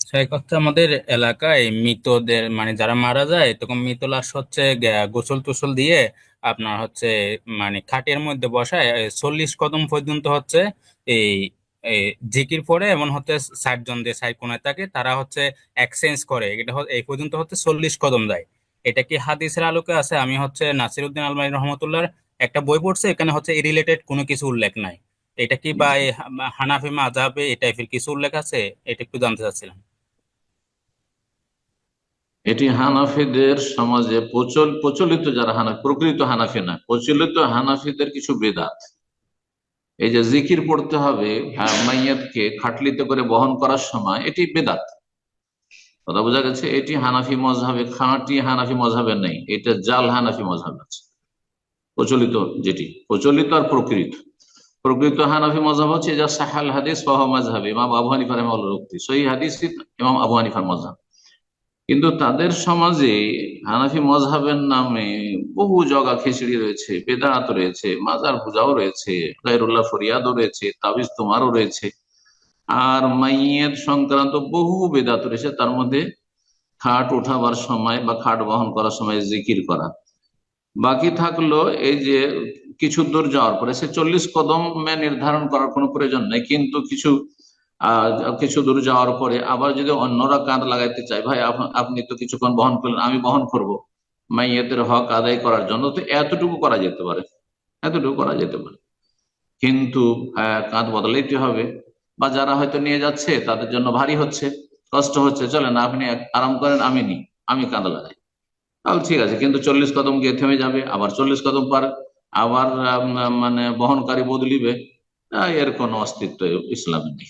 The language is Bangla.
সেই কথা আমাদের এলাকায় মৃতদের মানে যারা মারা যায় তখন মৃত লাশ হচ্ছে গোসল টোসল দিয়ে আপনার হচ্ছে মানে খাটের মধ্যে বসায় 40 কদম পর্যন্ত হচ্ছে এই এই জিকির পরে এমন হচ্ছে 60 জন যে সাইড কোনায় থাকে তারা হচ্ছে এক্সচেঞ্জ করে এটা এই পর্যন্ত হচ্ছে 40 কদম দেয়। এটা কি হাদিসের আলোকে আছে? আমি হচ্ছে নাসিরউদ্দিন আলমাই রহমতুল্লাহর একটা বই পড়ছে, এখানে হচ্ছে এই রিলেটেড কোনো কিছু উল্লেখ নাই। এটা কি বা এই হানাফি মাযহাবে এই টাইপের কিছু উল্লেখ আছে? এটা একটু জানতে চাচ্ছিলাম। এটি হানাফিদের সমাজে প্রচলিত, যারা হানাফি, প্রকৃত হানাফি না, প্রচলিত হানাফিদের কিছু বেদাত। এই যে জিকির পড়তে হবে মাইয়াতকে খাটলিতে করে বহন করার সময়, এটি বেদাত। কথা বোঝা গেছে? এটি হানাফি মজহাবে, খাঁটি হানাফি মজহাবে নেই, এটা জাল হানাফি মজহাব আছে। প্রচলিত, যেটি প্রচলিত আর প্রকৃত, প্রকৃত হানাফি মজহাব হচ্ছে যা সাহাল হাদিস ফাহ মাজহাব, ইমাম আবু হানিফা রাহিমাহুল্লাহর উক্তি, সহিহ হাদিস ইমাম আবু হানিফার মজহাব। কিন্তু তাদের সমাজে হানাফি মজহাবের নামে বহু জগা খিচড়ি রয়েছে, বেদাত রয়েছে, মাজার পূজাও রয়েছে, গায়রুল্লাহ ফরিয়াদও রয়েছে, তাবিজ তোমারও রয়েছে, আর মাইয়ের সংক্রান্ত বহু বেদাত রয়েছে। তার মধ্যে খাট উঠাবার সময় বা খাট বহন করার সময় জিকির করা। বাকি থাকলো এই যে কিছু দূর যাওয়ার পরে সে 40 কদম নির্ধারণ করার কোনো প্রয়োজন নেই, কিন্তু কিছু দূর যাওয়ার পরে আবার যদি অন্যরা কাঁধ লাগাইতে চায়, ভাই আপনি তো কিছুক্ষণ বহন করলেন, আমি বহন করব মাইয়াতের হক আদায় করার জন্য, তো এতটুকু করা যেতে পারে, এতটুকু করা যেতে পারে। কিন্তু কাঁধ বদলাইতে হবে, বা যারা হয়তো নিয়ে যাচ্ছে তাদের জন্য ভারী হচ্ছে, কষ্ট হচ্ছে, চলেন আপনি আরাম করেন, আমি নি, আমি কাঁধ লাগাই, তাহলে ঠিক আছে। কিন্তু 40 কদম গিয়ে থেমে যাবে, আবার 40 কদম পার আবার মানে বহনকারী বদলিবে, এর কোনো অস্তিত্ব ইসলামে নেই।